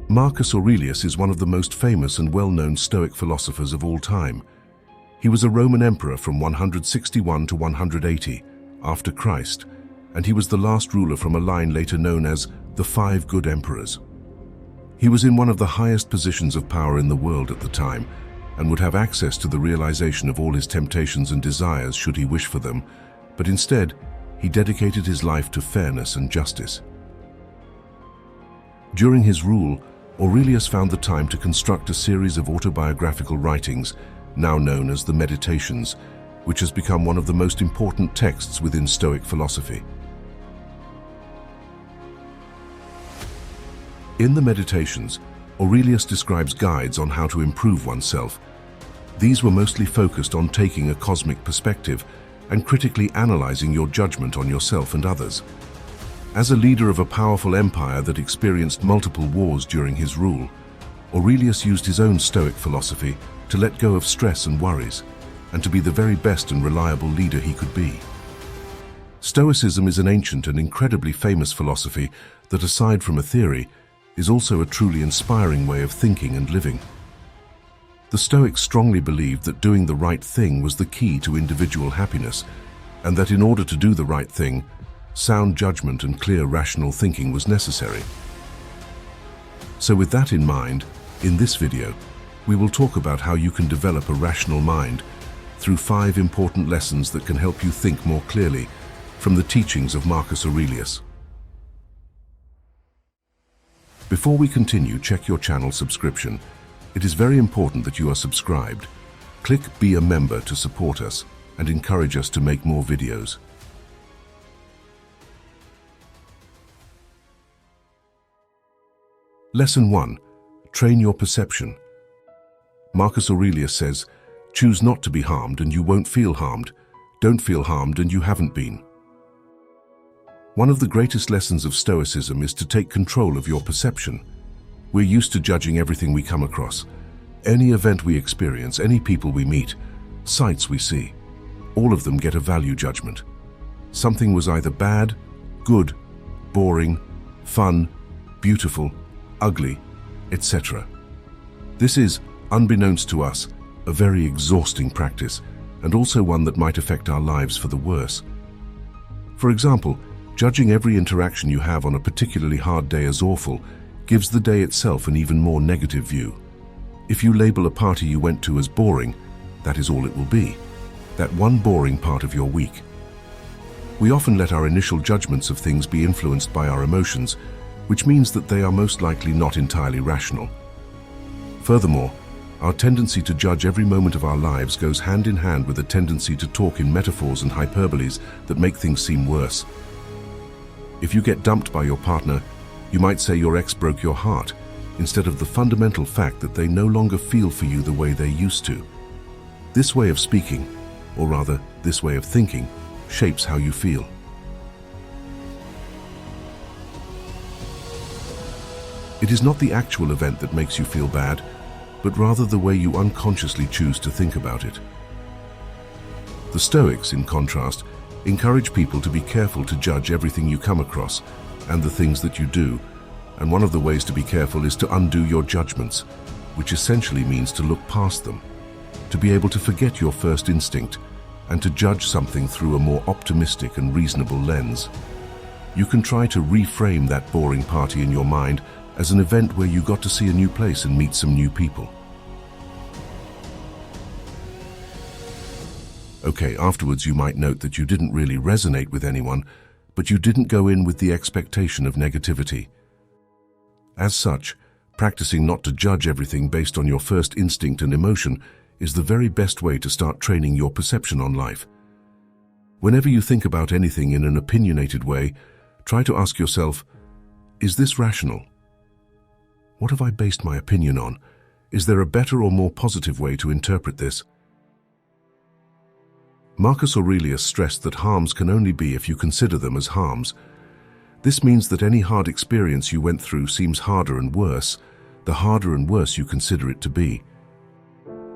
Marcus Aurelius is one of the most famous and well-known Stoic philosophers of all time. He was a Roman emperor from 161 to 180 after Christ, and he was the last ruler from a line later known as the Five Good Emperors. He was in one of the highest positions of power in the world at the time, and would have access to the realization of all his temptations and desires should he wish for them, but instead, he dedicated his life to fairness and justice. During his rule, Aurelius found the time to construct a series of autobiographical writings, now known as the Meditations, which has become one of the most important texts within Stoic philosophy. In the Meditations, Aurelius describes guides on how to improve oneself. These were mostly focused on taking a cosmic perspective and critically analyzing your judgment on yourself and others. As a leader of a powerful empire that experienced multiple wars during his rule, Aurelius used his own Stoic philosophy to let go of stress and worries, and to be the very best and reliable leader he could be. Stoicism is an ancient and incredibly famous philosophy that, aside from a theory, is also a truly inspiring way of thinking and living. The Stoics strongly believed that doing the right thing was the key to individual happiness, and that in order to do the right thing, sound judgment and clear rational thinking was necessary. So with that in mind, in this video, we will talk about how you can develop a rational mind through 5 important lessons that can help you think more clearly from the teachings of Marcus Aurelius. Before we continue, check your channel subscription. It is very important that you are subscribed. Click Be a Member to support us and encourage us to make more videos. Lesson 1. Train your perception. Marcus Aurelius says, "Choose not to be harmed and you won't feel harmed. Don't feel harmed and you haven't been." One of the greatest lessons of Stoicism is to take control of your perception. We're used to judging everything we come across. Any event we experience, any people we meet, sights we see, all of them get a value judgment. Something was either bad, good, boring, fun, beautiful, ugly, etc. This is, unbeknownst to us, a very exhausting practice, and also one that might affect our lives for the worse. For example, judging every interaction you have on a particularly hard day as awful gives the day itself an even more negative view. If you label a party you went to as boring, that is all it will be. That one boring part of your week. We often let our initial judgments of things be influenced by our emotions, which means that they are most likely not entirely rational. Furthermore, our tendency to judge every moment of our lives goes hand in hand with a tendency to talk in metaphors and hyperboles that make things seem worse. If you get dumped by your partner, you might say your ex broke your heart, instead of the fundamental fact that they no longer feel for you the way they used to. This way of speaking, or rather, this way of thinking, shapes how you feel. It is not the actual event that makes you feel bad, but rather the way you unconsciously choose to think about it. The Stoics, in contrast, encourage people to be careful to judge everything you come across and the things that you do, and one of the ways to be careful is to undo your judgments, which essentially means to look past them, to be able to forget your first instinct and to judge something through a more optimistic and reasonable lens. You can try to reframe that boring party in your mind as an event where you got to see a new place and meet some new people. Okay, afterwards you might note that you didn't really resonate with anyone, but you didn't go in with the expectation of negativity. As such, practicing not to judge everything based on your first instinct and emotion is the very best way to start training your perception on life. Whenever you think about anything in an opinionated way, try to ask yourself, is this rational? What have I based my opinion on? Is there a better or more positive way to interpret this? Marcus Aurelius stressed that harms can only be if you consider them as harms. This means that any hard experience you went through seems harder and worse, the harder and worse you consider it to be.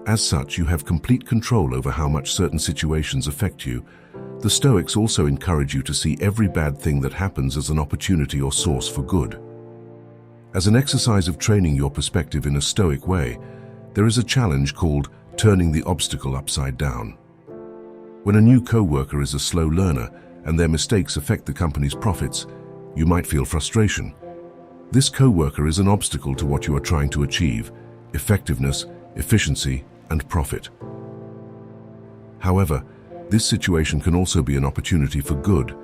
As such, you have complete control over how much certain situations affect you. The Stoics also encourage you to see every bad thing that happens as an opportunity or source for good. As an exercise of training your perspective in a Stoic way, there is a challenge called turning the obstacle upside down. When a new co-worker is a slow learner and their mistakes affect the company's profits, you might feel frustration. This co-worker is an obstacle to what you are trying to achieve: effectiveness, efficiency, and profit. However, this situation can also be an opportunity for good.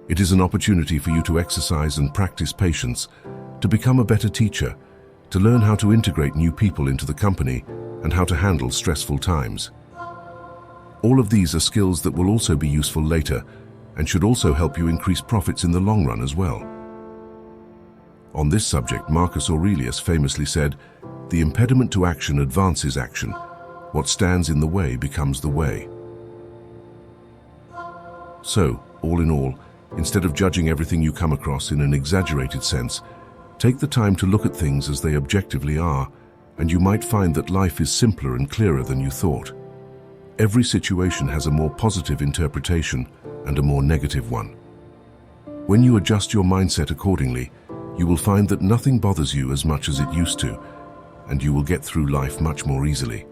It is an opportunity for you to exercise and practice patience, to become a better teacher, to learn how to integrate new people into the company, and how to handle stressful times. All of these are skills that will also be useful later and should also help you increase profits in the long run as well. On this subject, Marcus Aurelius famously said, "The impediment to action advances action. What stands in the way becomes the way." So, all in all, instead of judging everything you come across in an exaggerated sense, take the time to look at things as they objectively are, and you might find that life is simpler and clearer than you thought. Every situation has a more positive interpretation and a more negative one. When you adjust your mindset accordingly, you will find that nothing bothers you as much as it used to, and you will get through life much more easily.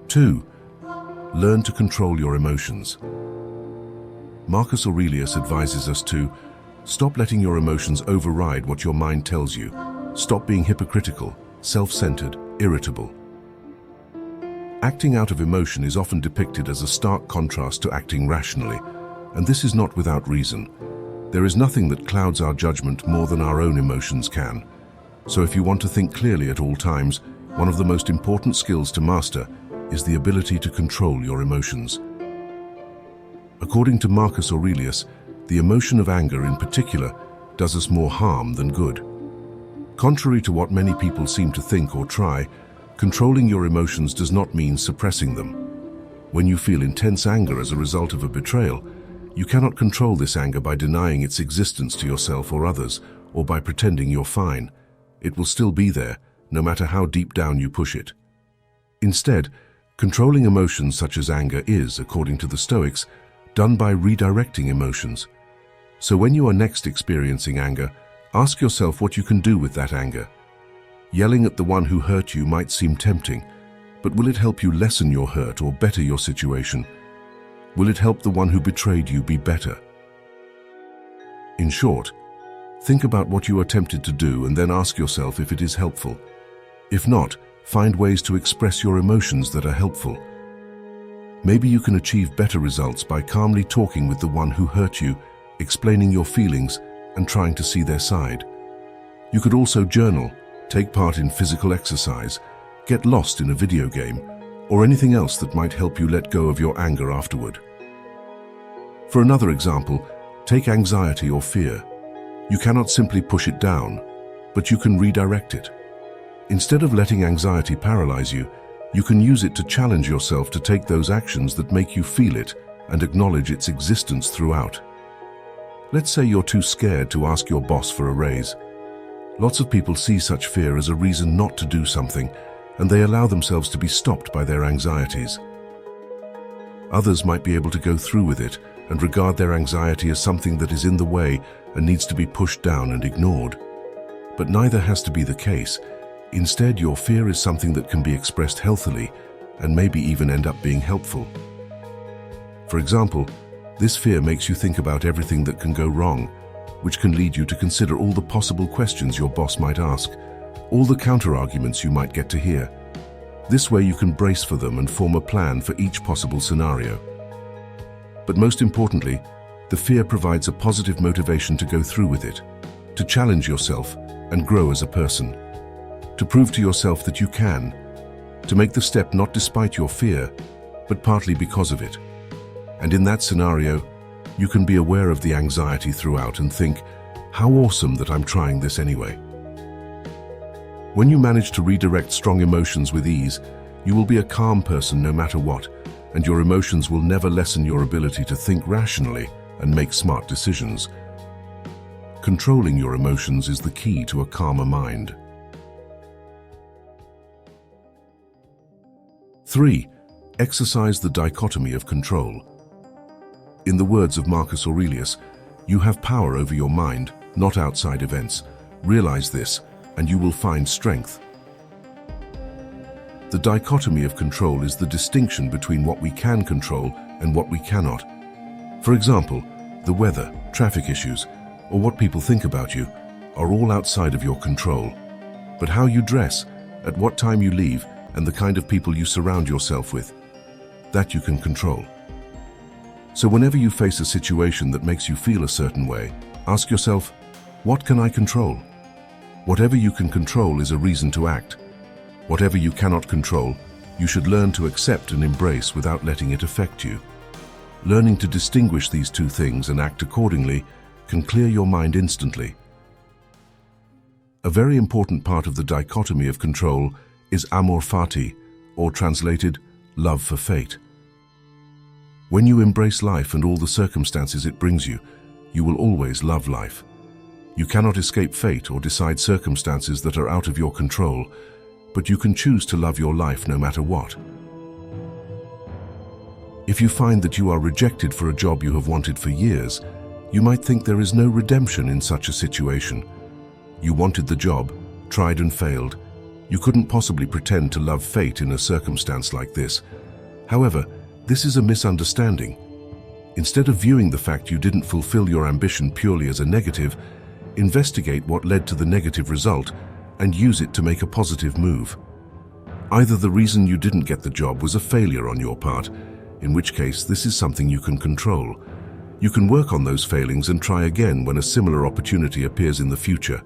2. Learn to control your emotions. Marcus Aurelius advises us to stop letting your emotions override what your mind tells you. Stop being hypocritical, self-centered, irritable. Acting out of emotion is often depicted as a stark contrast to acting rationally, and this is not without reason. There is nothing that clouds our judgment more than our own emotions can. So if you want to think clearly at all times, one of the most important skills to master is the ability to control your emotions. According to Marcus Aurelius, the emotion of anger in particular does us more harm than good. Contrary to what many people seem to think or try, controlling your emotions does not mean suppressing them. When you feel intense anger as a result of a betrayal, you cannot control this anger by denying its existence to yourself or others, or by pretending you're fine. It will still be there, no matter how deep down you push it. Instead, controlling emotions such as anger is, according to the Stoics, done by redirecting emotions. So when you are next experiencing anger, ask yourself what you can do with that anger. Yelling at the one who hurt you might seem tempting, but will it help you lessen your hurt or better your situation? Will it help the one who betrayed you be better? In short, think about what you are tempted to do and then ask yourself if it is helpful. If not, find ways to express your emotions that are helpful. Maybe you can achieve better results by calmly talking with the one who hurt you, explaining your feelings, and trying to see their side. You could also journal, take part in physical exercise, get lost in a video game, or anything else that might help you let go of your anger afterward. For another example, take anxiety or fear. You cannot simply push it down, but you can redirect it. Instead of letting anxiety paralyze you, you can use it to challenge yourself to take those actions that make you feel it and acknowledge its existence throughout. Let's say you're too scared to ask your boss for a raise. Lots of people see such fear as a reason not to do something, and they allow themselves to be stopped by their anxieties. Others might be able to go through with it and regard their anxiety as something that is in the way and needs to be pushed down and ignored. But neither has to be the case. Instead, your fear is something that can be expressed healthily and maybe even end up being helpful. For example, this fear makes you think about everything that can go wrong, which can lead you to consider all the possible questions your boss might ask, all the counter-arguments you might get to hear. This way you can brace for them and form a plan for each possible scenario. But most importantly, the fear provides a positive motivation to go through with it, to challenge yourself and grow as a person, to prove to yourself that you can, to make the step not despite your fear, but partly because of it. And in that scenario, you can be aware of the anxiety throughout and think, how awesome that I'm trying this anyway. When you manage to redirect strong emotions with ease, you will be a calm person no matter what, and your emotions will never lessen your ability to think rationally and make smart decisions. Controlling your emotions is the key to a calmer mind. 3. Exercise the dichotomy of control. In the words of Marcus Aurelius, You have power over your mind, not outside events. Realize this, and you will find strength. The dichotomy of control is the distinction between what we can control and what we cannot. For example, the weather, traffic issues, or what people think about you are all outside of your control. But how you dress, at what time you leave, and the kind of people you surround yourself with, that you can control. So whenever you face a situation that makes you feel a certain way, ask yourself, what can I control? Whatever you can control is a reason to act. Whatever you cannot control, you should learn to accept and embrace without letting it affect you. Learning to distinguish these two things and act accordingly can clear your mind instantly. A very important part of the dichotomy of control is amor fati, or translated, love for fate. When you embrace life and all the circumstances it brings you, you will always love life. You cannot escape fate or decide circumstances that are out of your control, but you can choose to love your life no matter what. If you find that you are rejected for a job you have wanted for years, you might think there is no redemption in such a situation. You wanted the job, tried and failed. You couldn't possibly pretend to love fate in a circumstance like this. However, this is a misunderstanding. Instead of viewing the fact you didn't fulfill your ambition purely as a negative, investigate what led to the negative result and use it to make a positive move. Either the reason you didn't get the job was a failure on your part, in which case this is something you can control. You can work on those failings and try again when a similar opportunity appears in the future.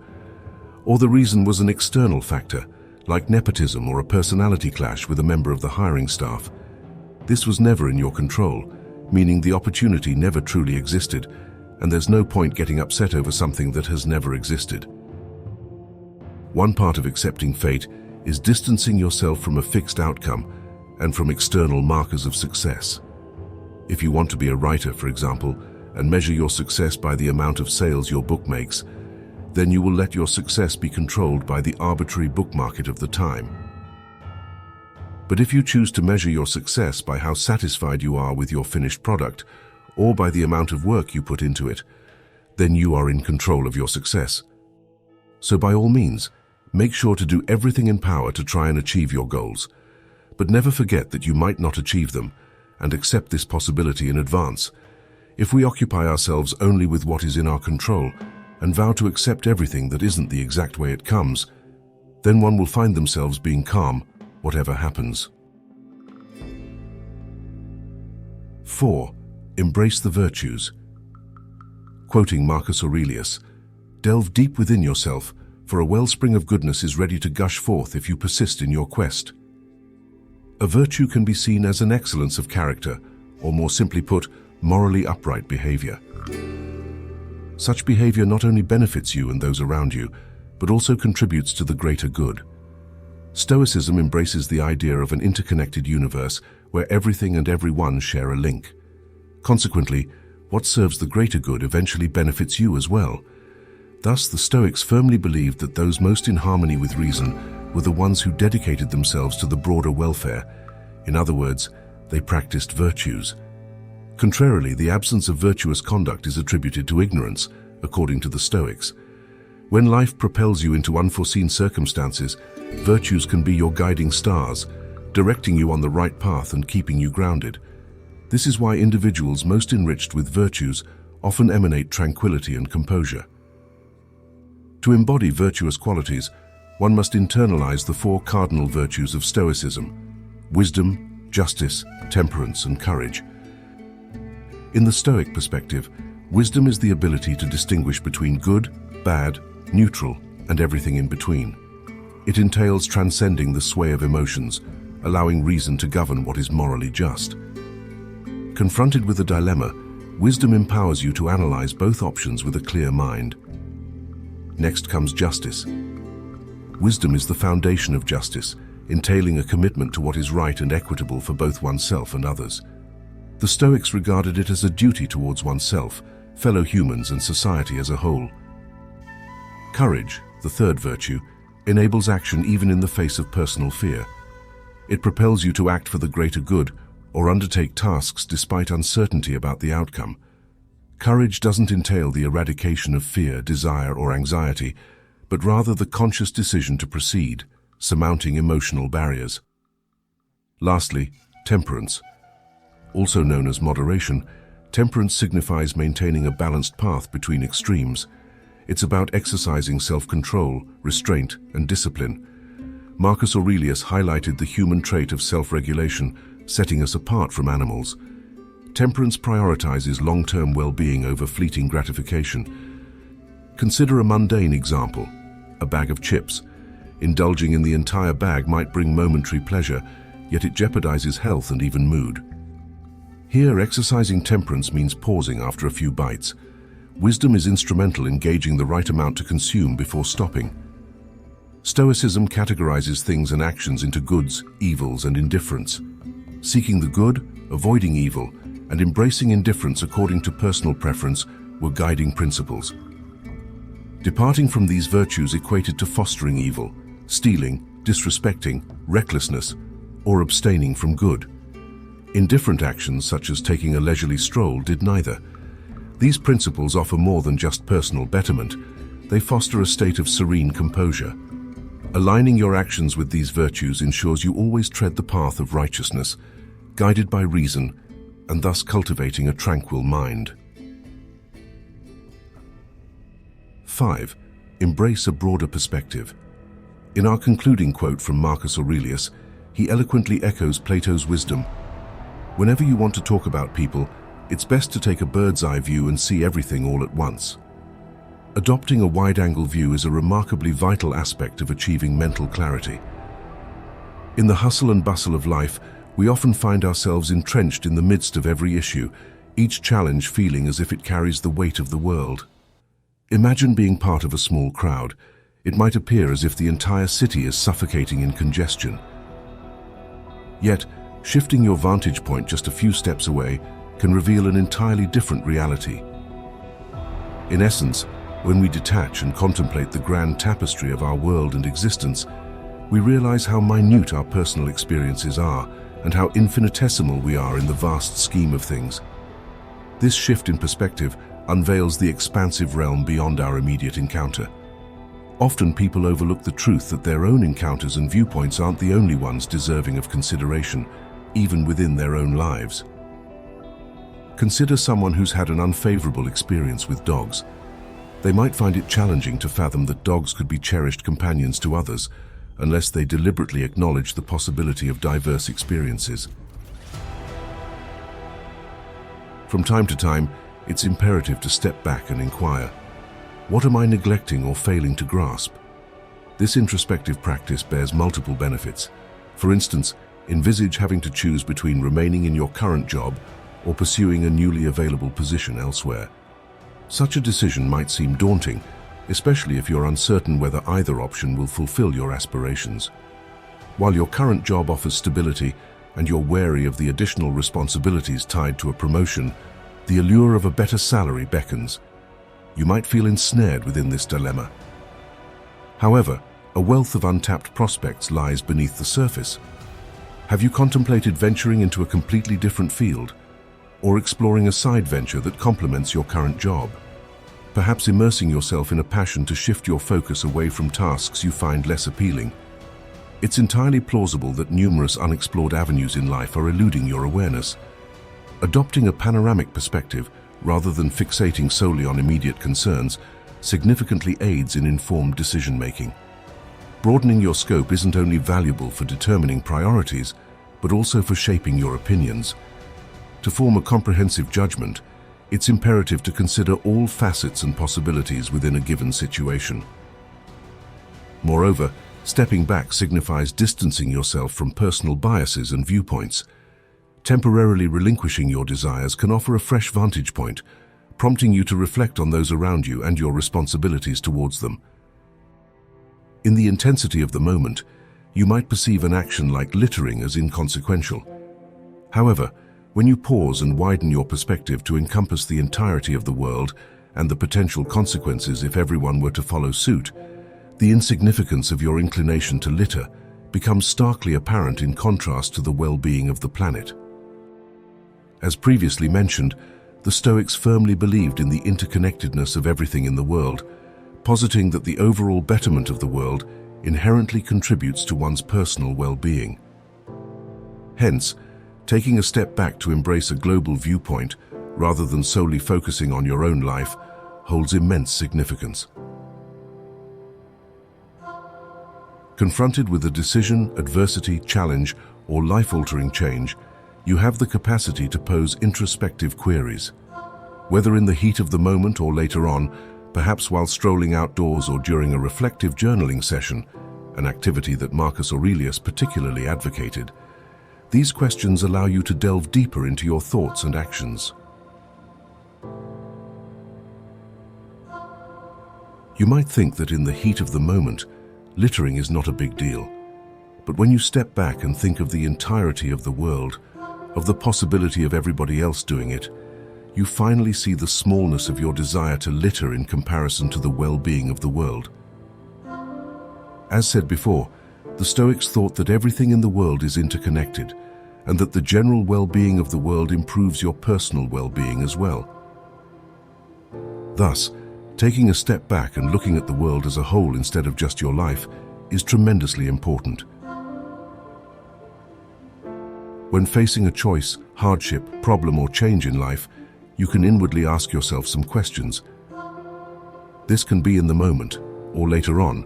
Or the reason was an external factor, like nepotism or a personality clash with a member of the hiring staff. This was never in your control, meaning the opportunity never truly existed, and there's no point getting upset over something that has never existed. One part of accepting fate is distancing yourself from a fixed outcome and from external markers of success. If you want to be a writer, for example, and measure your success by the amount of sales your book makes, then you will let your success be controlled by the arbitrary book market of the time. But if you choose to measure your success by how satisfied you are with your finished product, or by the amount of work you put into it, then you are in control of your success. So by all means, make sure to do everything in power to try and achieve your goals, but never forget that you might not achieve them, and accept this possibility in advance. If we occupy ourselves only with what is in our control, and vow to accept everything that isn't the exact way it comes, then one will find themselves being calm, whatever happens. 4. Embrace the virtues. Quoting Marcus Aurelius, "Delve deep within yourself, for a wellspring of goodness is ready to gush forth if you persist in your quest." A virtue can be seen as an excellence of character, or more simply put, morally upright behavior. Such behavior not only benefits you and those around you, but also contributes to the greater good. Stoicism embraces the idea of an interconnected universe where everything and everyone share a link. Consequently, what serves the greater good eventually benefits you as well. Thus, the Stoics firmly believed that those most in harmony with reason were the ones who dedicated themselves to the broader welfare. In other words, they practiced virtues. Contrarily, the absence of virtuous conduct is attributed to ignorance, according to the Stoics. When life propels you into unforeseen circumstances, virtues can be your guiding stars, directing you on the right path and keeping you grounded. This is why individuals most enriched with virtues often emanate tranquility and composure. To embody virtuous qualities, one must internalize the 4 cardinal virtues of Stoicism: wisdom, justice, temperance, and courage. In the Stoic perspective, wisdom is the ability to distinguish between good, bad, neutral, and everything in between. It entails transcending the sway of emotions, allowing reason to govern what is morally just. Confronted with a dilemma, wisdom empowers you to analyze both options with a clear mind. Next comes justice. Wisdom is the foundation of justice, entailing a commitment to what is right and equitable for both oneself and others. The Stoics regarded it as a duty towards oneself, fellow humans, and society as a whole. Courage, the third virtue, enables action even in the face of personal fear. It propels you to act for the greater good or undertake tasks despite uncertainty about the outcome. Courage doesn't entail the eradication of fear, desire, or anxiety, but rather the conscious decision to proceed, surmounting emotional barriers. Lastly, temperance. Also known as moderation, temperance signifies maintaining a balanced path between extremes. It's about exercising self-control, restraint, and discipline. Marcus Aurelius highlighted the human trait of self-regulation, setting us apart from animals. Temperance prioritizes long-term well-being over fleeting gratification. Consider a mundane example, a bag of chips. Indulging in the entire bag might bring momentary pleasure, yet it jeopardizes health and even mood. Here, exercising temperance means pausing after a few bites. Wisdom is instrumental in gauging the right amount to consume before stopping. Stoicism categorizes things and actions into goods, evils, and indifference. Seeking the good, avoiding evil, and embracing indifference according to personal preference were guiding principles. Departing from these virtues equated to fostering evil, stealing, disrespecting, recklessness, or abstaining from good. Indifferent actions such as taking a leisurely stroll did neither. These principles offer more than just personal betterment. They foster a state of serene composure. Aligning your actions with these virtues ensures you always tread the path of righteousness, guided by reason, and thus cultivating a tranquil mind. 5. Embrace a broader perspective. In our concluding quote from Marcus Aurelius, he eloquently echoes Plato's wisdom. Whenever you want to talk about people, it's best to take a bird's-eye view and see everything all at once. Adopting a wide-angle view is a remarkably vital aspect of achieving mental clarity. In the hustle and bustle of life, we often find ourselves entrenched in the midst of every issue, each challenge feeling as if it carries the weight of the world. Imagine being part of a small crowd. It might appear as if the entire city is suffocating in congestion. Yet, shifting your vantage point just a few steps away can reveal an entirely different reality. In essence, when we detach and contemplate the grand tapestry of our world and existence, we realize how minute our personal experiences are and how infinitesimal we are in the vast scheme of things. This shift in perspective unveils the expansive realm beyond our immediate encounter. Often people overlook the truth that their own encounters and viewpoints aren't the only ones deserving of consideration, even within their own lives. Consider someone who's had an unfavorable experience with dogs. They might find it challenging to fathom that dogs could be cherished companions to others, unless they deliberately acknowledge the possibility of diverse experiences. From time to time, it's imperative to step back and inquire, what am I neglecting or failing to grasp? This introspective practice bears multiple benefits. For instance, envisage having to choose between remaining in your current job or pursuing a newly available position elsewhere. Such a decision might seem daunting, especially if you're uncertain whether either option will fulfill your aspirations. While your current job offers stability and you're wary of the additional responsibilities tied to a promotion, the allure of a better salary beckons. You might feel ensnared within this dilemma. However, a wealth of untapped prospects lies beneath the surface. Have you contemplated venturing into a completely different field, or exploring a side venture that complements your current job? Perhaps immersing yourself in a passion to shift your focus away from tasks you find less appealing. It's entirely plausible that numerous unexplored avenues in life are eluding your awareness. Adopting a panoramic perspective, rather than fixating solely on immediate concerns, significantly aids in informed decision-making. Broadening your scope isn't only valuable for determining priorities, but also for shaping your opinions. To form a comprehensive judgment, it's imperative to consider all facets and possibilities within a given situation. Moreover, stepping back signifies distancing yourself from personal biases and viewpoints. Temporarily relinquishing your desires can offer a fresh vantage point, prompting you to reflect on those around you and your responsibilities towards them. In the intensity of the moment, you might perceive an action like littering as inconsequential. However, when you pause and widen your perspective to encompass the entirety of the world and the potential consequences if everyone were to follow suit, the insignificance of your inclination to litter becomes starkly apparent in contrast to the well-being of the planet. As previously mentioned, The Stoics firmly believed in the interconnectedness of everything in the world, positing that the overall betterment of the world inherently contributes to one's personal well-being. Hence, taking a step back to embrace a global viewpoint rather than solely focusing on your own life holds immense significance. Confronted with a decision, adversity, challenge, or life-altering change, you have the capacity to pose introspective queries. Whether in the heat of the moment or later on, perhaps while strolling outdoors or during a reflective journaling session, an activity that Marcus Aurelius particularly advocated, these questions allow you to delve deeper into your thoughts and actions. You might think that in the heat of the moment, littering is not a big deal. But when you step back and think of the entirety of the world, of the possibility of everybody else doing it, you finally see the smallness of your desire to litter in comparison to the well-being of the world. As said before, the Stoics thought that everything in the world is interconnected, and that the general well-being of the world improves your personal well-being as well. Thus, taking a step back and looking at the world as a whole instead of just your life is tremendously important. When facing a choice, hardship, problem, or change in life, you can inwardly ask yourself some questions. This can be in the moment, or later on,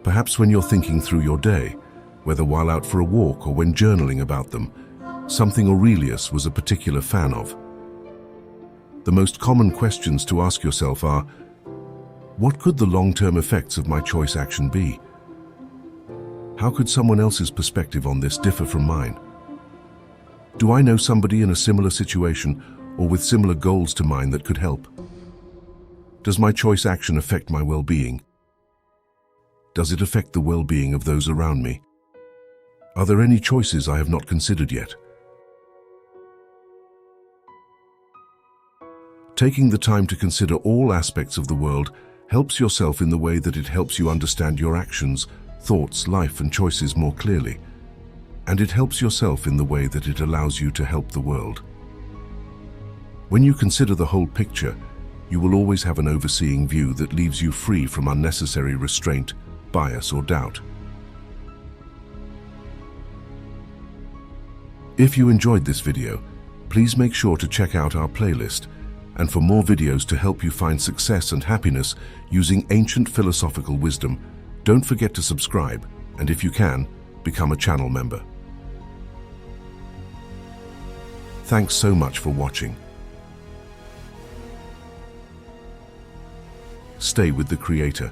perhaps when you're thinking through your day, whether while out for a walk or when journaling about them, something Aurelius was a particular fan of. The most common questions to ask yourself are, what could the long-term effects of my choice action be? How could someone else's perspective on this differ from mine? Do I know somebody in a similar situation or with similar goals to mine that could help? Does my choice action affect my well-being? Does it affect the well-being of those around me? Are there any choices I have not considered yet? Taking the time to consider all aspects of the world helps yourself in the way that it helps you understand your actions, thoughts, life, and choices more clearly. And it helps yourself in the way that it allows you to help the world. When you consider the whole picture, you will always have an overseeing view that leaves you free from unnecessary restraint, bias, or doubt. If you enjoyed this video, please make sure to check out our playlist, and for more videos to help you find success and happiness using ancient philosophical wisdom, don't forget to subscribe, and if you can, become a channel member. Thanks so much for watching. Stay with the Creator.